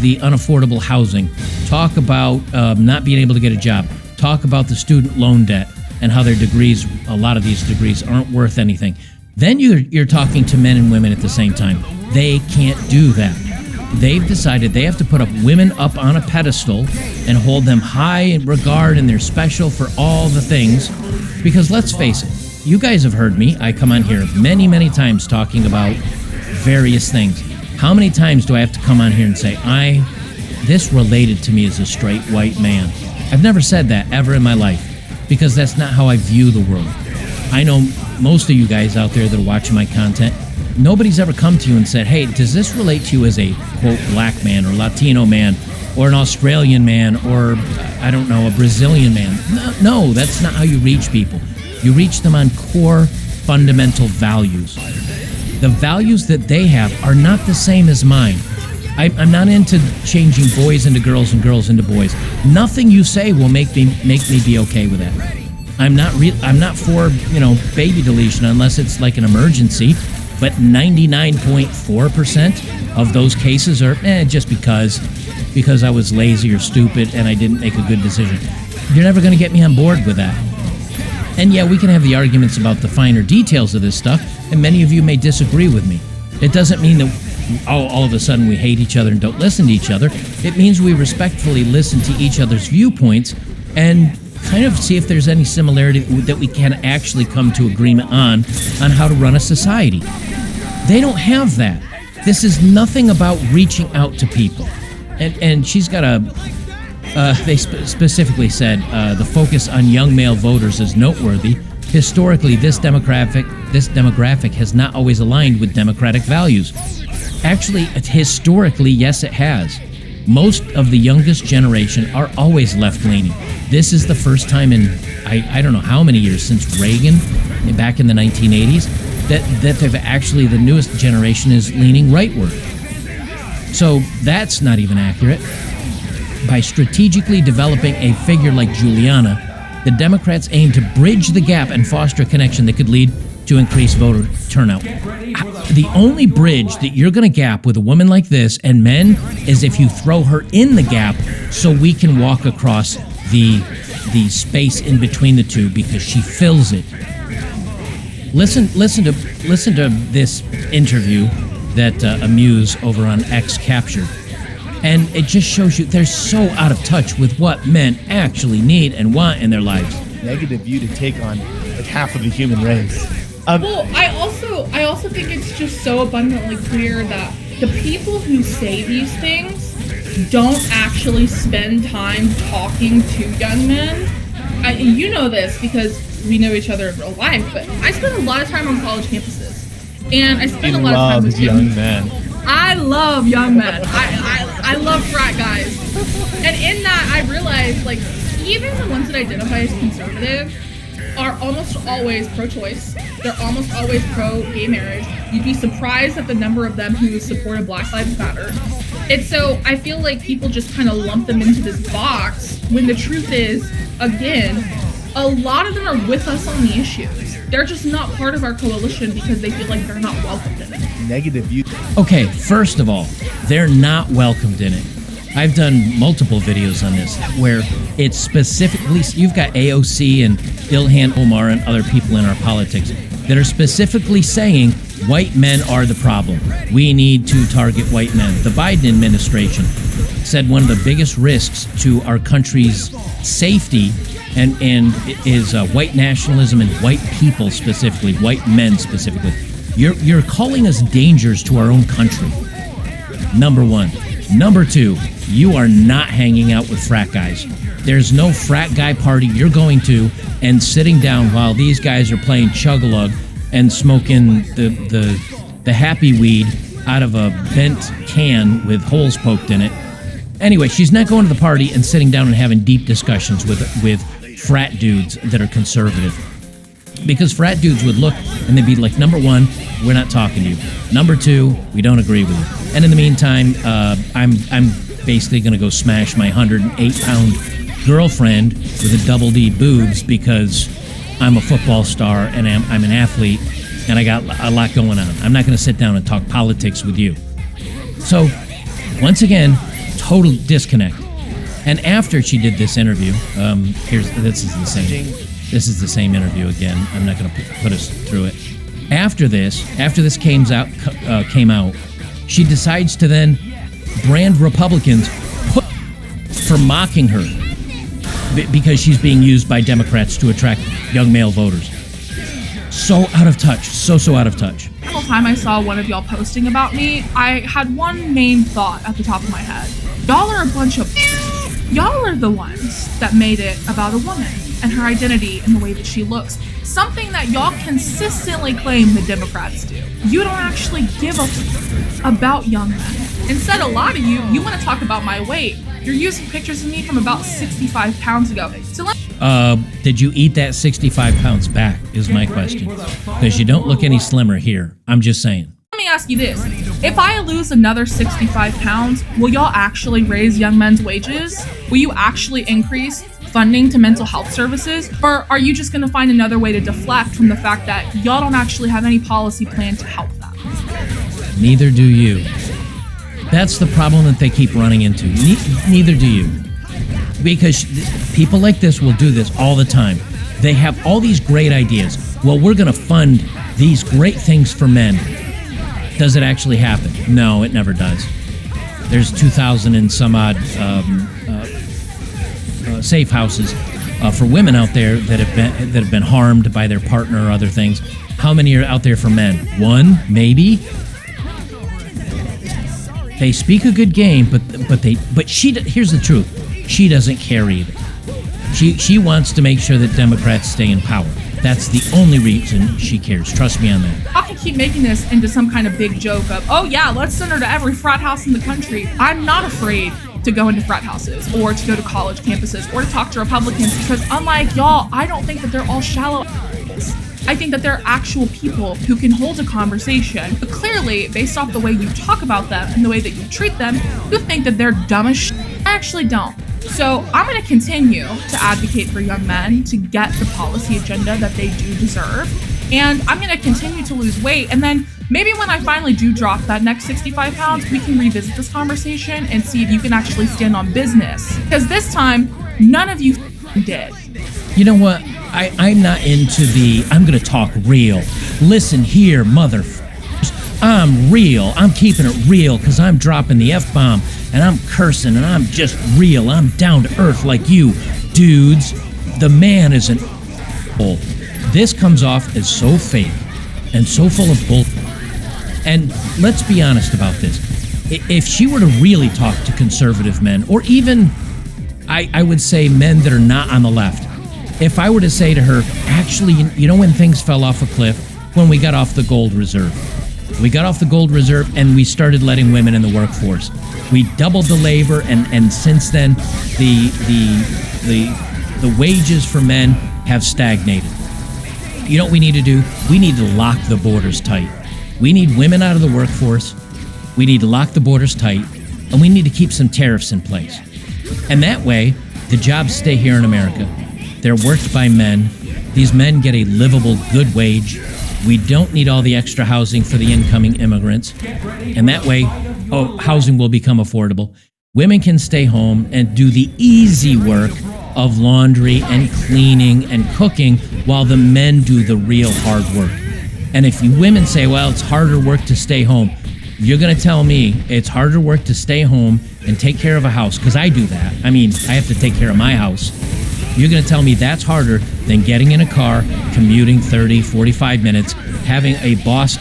the unaffordable housing, talk about not being able to get a job, talk about the student loan debt and how their degrees, a lot of these degrees aren't worth anything. Then you're talking to men and women at the same time. They can't do that. They've decided they have to put up women up on a pedestal and hold them high in regard, and they're special for all the things. Because let's face it, you guys have heard me. I come on here many, many times talking about various things. How many times do I have to come on here and say, this related to me as a straight white man? I've never said that ever in my life, because that's not how I view the world. I know most of you guys out there that are watching my content, nobody's ever come to you and said, hey, does this relate to you as a, quote, black man or Latino man or an Australian man or, I don't know, a Brazilian man? No, that's not how you reach people. You reach them on core, fundamental values. The values that they have are not the same as mine. I'm not into changing boys into girls and girls into boys. Nothing you say will make me be okay with that. I'm not for, baby deletion unless it's like an emergency. But 99.4% of those cases are just because I was lazy or stupid and I didn't make a good decision. You're never going to get me on board with that. And yeah, we can have the arguments about the finer details of this stuff, and many of you may disagree with me. It doesn't mean that all of a sudden we hate each other and don't listen to each other. It means we respectfully listen to each other's viewpoints and kind of see if there's any similarity that we can actually come to agreement on how to run a society. They don't have that. This is nothing about reaching out to people. And she's got they specifically said the focus on young male voters is noteworthy. Historically, this demographic has not always aligned with democratic values. Actually, historically, yes, it has. Most of the youngest generation are always left-leaning. This is the first time in, I don't know how many years, since Reagan, back in the 1980s, that they've actually, the newest generation is leaning rightward. So that's not even accurate. By strategically developing a figure like Juliana, the Democrats aim to bridge the gap and foster a connection that could lead to increased voter turnout. The only bridge that you're going to gap with a woman like this and men is if you throw her in the gap so we can walk across the space in between the two, because she fills it. Listen to this interview that Amuse over on X captured. And it just shows you they're so out of touch with what men actually need and want in their lives. Negative view to take on like half of the human race. Well, I also think it's just so abundantly clear that the people who say these things don't actually spend time talking to young men. You know this because we know each other in real life, but I spend a lot of time on college campuses, and I spend a lot of time with young men. I love young men. I love frat guys. And in that, I realized, like, even the ones that identify as conservative are almost always pro-choice. They're almost always pro-gay marriage. You'd be surprised at the number of them who supported Black Lives Matter. And so I feel like people just kind of lump them into this box when the truth is, again, a lot of them are with us on the issues. They're just not part of our coalition because they feel like they're not welcomed in it. Negative view. Okay, first of all, they're not welcomed in it. I've done multiple videos on this where it's specifically, you've got AOC and Ilhan Omar and other people in our politics that are specifically saying white men are the problem. We need to target white men. The Biden administration said one of the biggest risks to our country's safety and is white nationalism and white people specifically, white men specifically. You're calling us dangers to our own country. Number one. Number two, you are not hanging out with frat guys. There's no frat guy party you're going to and sitting down while these guys are playing chug-a-lug and smoking the happy weed out of a bent can with holes poked in it. Anyway, she's not going to the party and sitting down and having deep discussions with frat dudes that are conservative. Because frat dudes would look and they'd be like, number one, we're not talking to you. Number two, we don't agree with you. And in the meantime, I'm basically going to go smash my 108-pound girlfriend with a double D boobs because I'm a football star and I'm an athlete and I got a lot going on. I'm not going to sit down and talk politics with you. So, once again, total disconnect. And after she did this interview, this is the same interview again. I'm not going to put us through it. After this came out, she decides to then brand Republicans for mocking her because she's being used by Democrats to attract young male voters. So out of touch, so out of touch. The whole time I saw one of y'all posting about me, I had one main thought at the top of my head. Y'all are a bunch of... Y'all are the ones that made it about a woman and her identity and the way that she looks. Something that y'all consistently claim the Democrats do. You don't actually give a about young men. Instead, a lot of you want to talk about my weight. You're using pictures of me from about 65 pounds ago. So did you eat that 65 pounds back is my question. Because you don't look any slimmer here. I'm just saying. Let me ask you this. If I lose another 65 pounds, will y'all actually raise young men's wages? Will you actually increase funding to mental health services? Or are you just going to find another way to deflect from the fact that y'all don't actually have any policy plan to help them? Neither do you. That's the problem that they keep running into. Neither do you. Because people like this will do this all the time. They have all these great ideas. Well, we're going to fund these great things for men. Does it actually happen? No, it never does. There's 2,000 and some odd safe houses for women out there that have been harmed by their partner or other things. How many are out there for men? One, maybe. They speak a good game, but she. Here's the truth. She doesn't care either. She wants to make sure that Democrats stay in power. That's the only reason she cares. Trust me on that. I can keep making this into some kind of big joke of, oh yeah, let's send her to every frat house in the country. I'm not afraid to go into frat houses or to go to college campuses or to talk to Republicans because unlike y'all, I don't think that they're all shallow. I think that they're actual people who can hold a conversation. But clearly, based off the way you talk about them and the way that you treat them, you think that they're dumb as shit. I actually don't. So I'm going to continue to advocate for young men to get the policy agenda that they do deserve. And I'm going to continue to lose weight. And then maybe when I finally do drop that next 65 pounds, we can revisit this conversation and see if you can actually stand on business. Because this time, none of you did. You know what? I'm not into I'm going to talk real. Listen here, motherfuckers. I'm real. I'm keeping it real because I'm dropping the F-bomb and I'm cursing and I'm just real. I'm down to earth like you, dudes. The man is an a**hole. This comes off as so fake and so full of bull. And let's be honest about this. If she were to really talk to conservative men, or even, I would say men that are not on the left, if I were to say to her, actually, you know when things fell off a cliff? When we got off the gold reserve. We got off the gold reserve and we started letting women in the workforce. We doubled the labor, and since then, the wages for men have stagnated. You know what we need to do? We need to lock the borders tight. We need women out of the workforce. We need to lock the borders tight, and we need to keep some tariffs in place. And that way, the jobs stay here in America. They're worked by men. These men get a livable, good wage. We don't need all the extra housing for the incoming immigrants. And that way, housing will become affordable. Women can stay home and do the easy work of laundry and cleaning and cooking while the men do the real hard work. And if you women say, well, it's harder work to stay home, you're going to tell me it's harder work to stay home and take care of a house, because I do that. I mean, I have to take care of my house. You're going to tell me that's harder than getting in a car, commuting 30, 45 minutes, having a boss,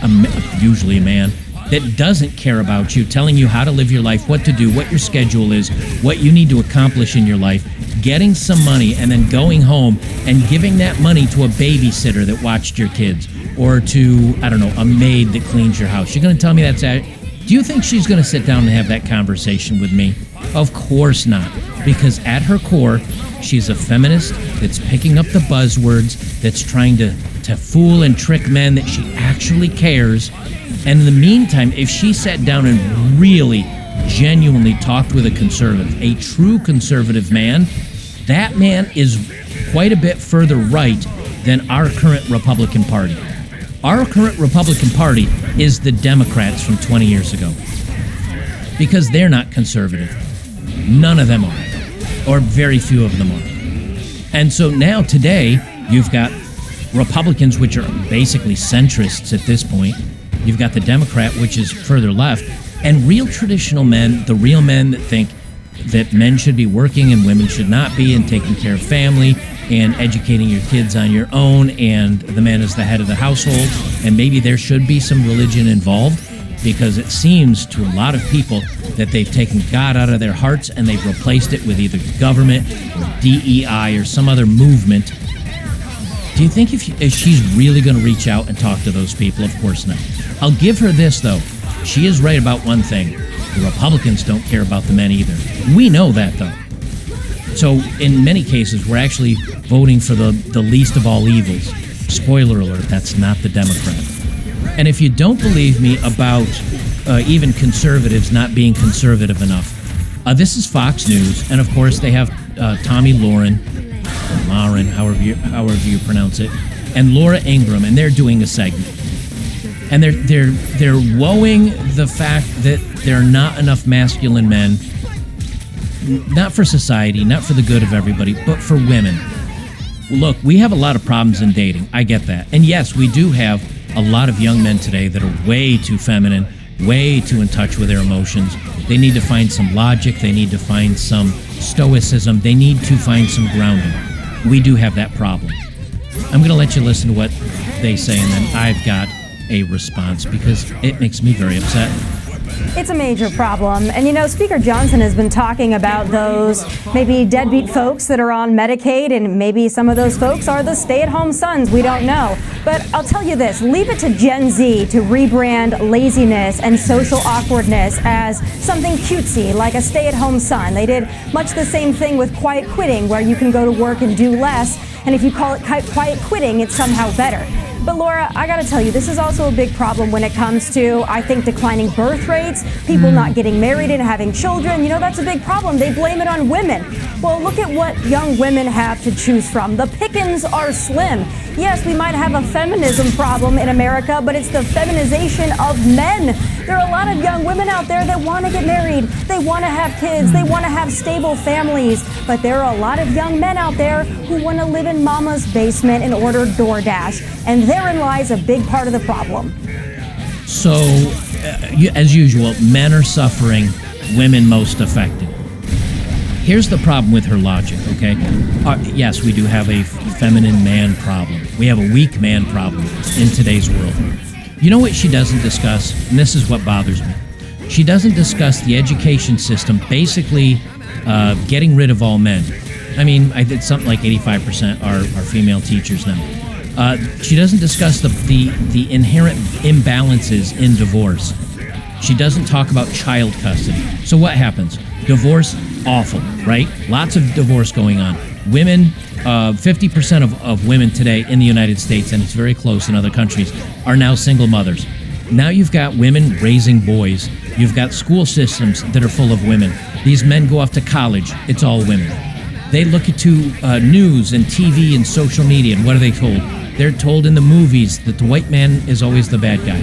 usually a man, that doesn't care about you, telling you how to live your life, what to do, what your schedule is, what you need to accomplish in your life, getting some money and then going home and giving that money to a babysitter that watched your kids, or to, I don't know, a maid that cleans your house. You're going to tell me that's it? Do you think she's going to sit down and have that conversation with me? Of course not. Because at her core, she's a feminist that's picking up the buzzwords, that's trying to fool and trick men that she actually cares. And in the meantime, if she sat down and really, genuinely talked with a conservative, a true conservative man, that man is quite a bit further right than our current Republican Party. Our current Republican Party is the Democrats from 20 years ago. Because they're not conservative. None of them are, or very few of them are. And so now today, you've got Republicans, which are basically centrists at this point. You've got the Democrat, which is further left, and real traditional men, the real men that think that men should be working and women should not be, and taking care of family and educating your kids on your own, and the man is the head of the household, and maybe there should be some religion involved, because it seems to a lot of people that they've taken God out of their hearts and they've replaced it with either government or DEI or some other movement. Do you think if she's really going to reach out and talk to those people? Of course not. I'll give her this, though. She is right about one thing. The Republicans don't care about the men either. We know that, though. So in many cases, we're actually voting for the least of all evils. Spoiler alert, that's not the Democrat. And if you don't believe me about even conservatives not being conservative enough, this is Fox News, and of course they have Tommy Lauren, however you pronounce it, and Laura Ingraham, and they're doing a segment, and they're woeing the fact that there are not enough masculine men, not for society, not for the good of everybody, but for women. Look, we have a lot of problems in dating. I get that, and yes, we do have a lot of young men today that are way too feminine, way too in touch with their emotions. They need to find some logic. They need to find some stoicism. They need to find some grounding. We do have that problem. I'm going to let you listen to what they say, and then I've got a response because it makes me very upset. It's a major problem. And you know, Speaker Johnson has been talking about those maybe deadbeat folks that are on Medicaid, and maybe some of those folks are the stay-at-home sons. We don't know. But I'll tell you this, leave it to Gen Z to rebrand laziness and social awkwardness as something cutesy, like a stay-at-home son. They did much the same thing with quiet quitting, where you can go to work and do less, and if you call it quiet quitting, it's somehow better. But Laura, I gotta tell you, this is also a big problem when it comes to, I think, declining birth rates, people not getting married and having children. You know, that's a big problem. They blame it on women. Well, look at what young women have to choose from. The pickings are slim. Yes, we might have a feminism problem in America, but it's the feminization of men. There are a lot of young women out there that want to get married. They want to have kids. They want to have stable families. But there are a lot of young men out there who want to live in mama's basement and order DoorDash. And therein lies a big part of the problem. So, as usual, men are suffering, women most affected. Here's the problem with her logic, okay? Yes, we do have a feminine man problem. We have a weak man problem in today's world. You know what she doesn't discuss? And this is what bothers me. She doesn't discuss the education system basically getting rid of all men. I mean, I did something like 85% are female teachers now. She doesn't discuss the inherent imbalances in divorce. She doesn't talk about child custody. So what happens? Divorce, awful, right? Lots of divorce going on. Women, 50% of women today in the United States, and it's very close in other countries, are now single mothers. Now you've got women raising boys. You've got school systems that are full of women. These men go off to college. It's all women. They look to news and TV and social media, and what are they told? They're told in the movies that the white man is always the bad guy,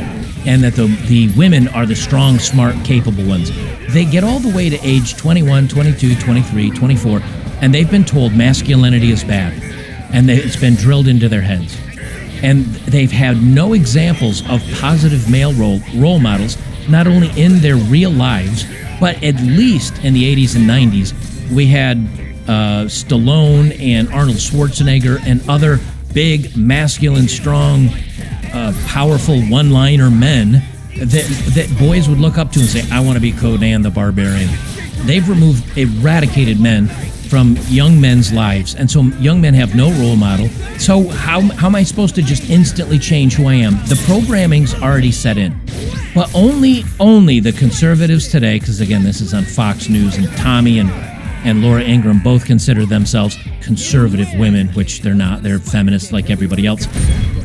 and that the women are the strong, smart, capable ones. They get all the way to age 21, 22, 23, 24, and they've been told masculinity is bad, and it's been drilled into their heads. And they've had no examples of positive male role models, not only in their real lives, but at least in the 80s and 90s, we had Stallone and Arnold Schwarzenegger and other big, masculine, strong, powerful one-liner men that boys would look up to and say, I want to be Conan the Barbarian. They've eradicated men from young men's lives, and so young men have no role model. So how am I supposed to just instantly change who I am? The programming's already set in. But only the conservatives today, because again, this is on Fox News, and Tommy and Laura Ingraham both consider themselves conservative women, which they're not. They're feminists like everybody else.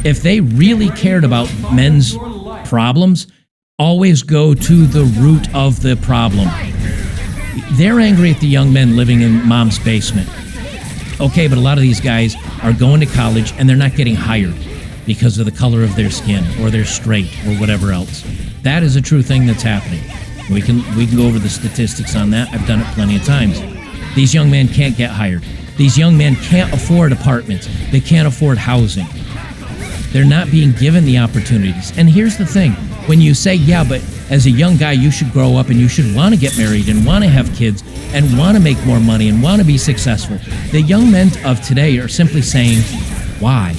If they really cared about men's problems, always go to the root of the problem. They're angry at the young men living in mom's basement. Okay, but a lot of these guys are going to college and they're not getting hired because of the color of their skin, or they're straight, or whatever else. That is a true thing that's happening. We can go over the statistics on that. I've done it plenty of times. These young men can't get hired. These young men can't afford apartments. They can't afford housing. They're not being given the opportunities. And here's the thing. When you say, yeah, but as a young guy, you should grow up and you should want to get married and want to have kids and want to make more money and want to be successful, the young men of today are simply saying, why?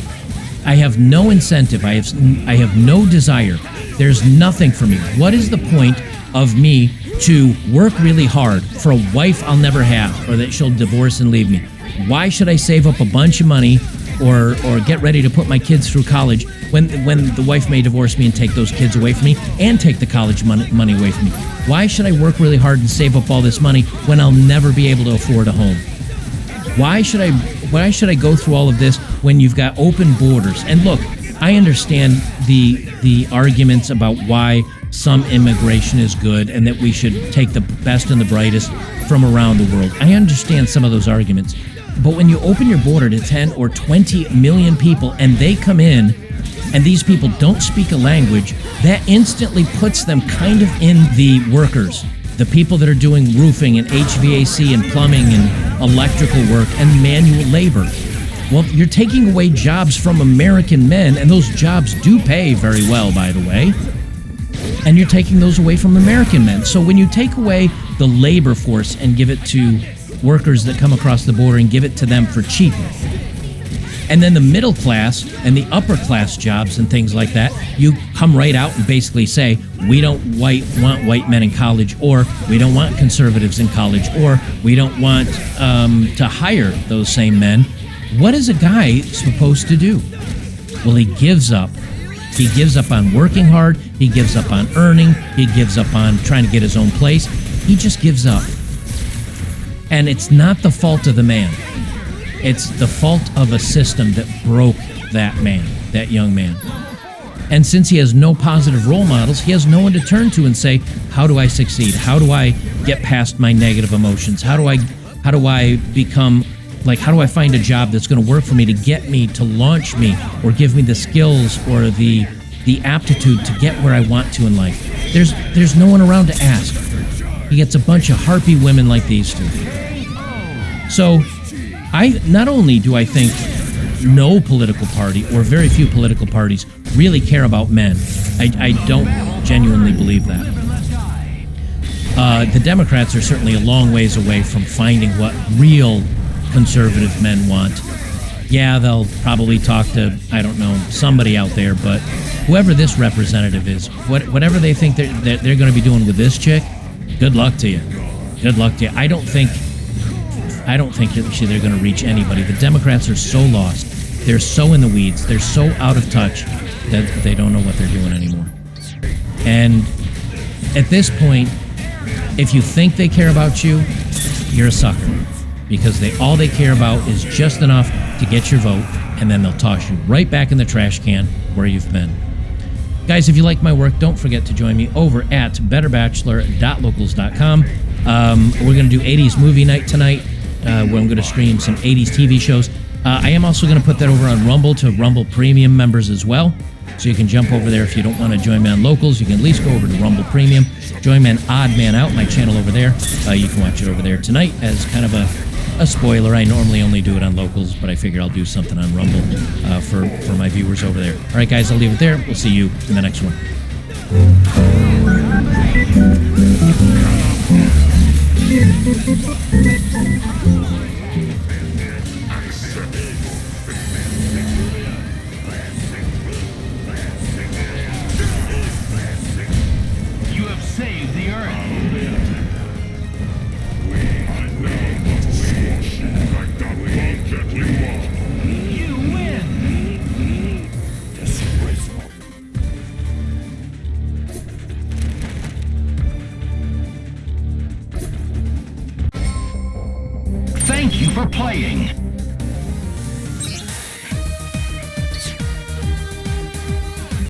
I have no incentive. I have no desire. There's nothing for me. What is the point of me to work really hard for a wife I'll never have, or that she'll divorce and leave me? Why should I save up a bunch of money or get ready to put my kids through college when the wife may divorce me and take those kids away from me and take the college money away from me? Why should I work really hard and save up all this money when I'll never be able to afford a home? Why should I go through all of this when you've got open borders? And look, I understand the arguments about why some immigration is good and that we should take the best and the brightest from around the world. I understand some of those arguments. But when you open your border to 10 or 20 million people and they come in and these people don't speak a language, that instantly puts them kind of in the workers, the people that are doing roofing and HVAC and plumbing and electrical work and manual labor. Well, you're taking away jobs from American men, and those jobs do pay very well, by the way. And you're taking those away from American men. So when you take away the labor force and give it to workers that come across the border and give it to them for cheaper, and then the middle class and the upper class jobs and things like that, you come right out and basically say, we don't want white men in college, or we don't want conservatives in college, or we don't want to hire those same men. What is a guy supposed to do? Well, he gives up. He gives up on working hard. He gives up on earning. He gives up on trying to get his own place. He just gives up. And it's not the fault of the man. It's the fault of a system that broke that man, that young man. And since he has no positive role models, he has no one to turn to and say, how do I succeed? How do I get past my negative emotions? How do I become, like, how do I find a job that's going to work for me, to get me, to launch me, or give me the skills or the aptitude to get where I want to in life? There's no one around to ask. He gets a bunch of harpy women like these two. So not only do I think no political party or very few political parties really care about men, I don't genuinely believe that. The Democrats are certainly a long ways away from finding what real conservative men want. Yeah, they'll probably talk to, I don't know, somebody out there, but whoever this representative is, whatever they think they're going to be doing with this chick, good luck to you. Good luck to you. I don't think they're going to reach anybody. The Democrats are so lost. They're so in the weeds. They're so out of touch that they don't know what they're doing anymore. And at this point, if you think they care about you, you're a sucker. Because all they care about is just enough to get your vote, and then they'll toss you right back in the trash can where you've been. Guys, if you like my work, don't forget to join me over at betterbachelor.locals.com. We're going to do 80s movie night tonight, where I'm going to stream some 80s TV shows. I am also going to put that over on Rumble to Rumble Premium members as well. So you can jump over there if you don't want to join me on Locals. You can at least go over to Rumble Premium. Join me on Odd Man Out, my channel over there. You can watch it over there tonight as kind of a spoiler. I normally only do it on Locals, but I figure I'll do something on Rumble for my viewers over there. All right, guys, I'll leave it there. We'll see you in the next one. You have saved the Earth. You win. Thank you for playing.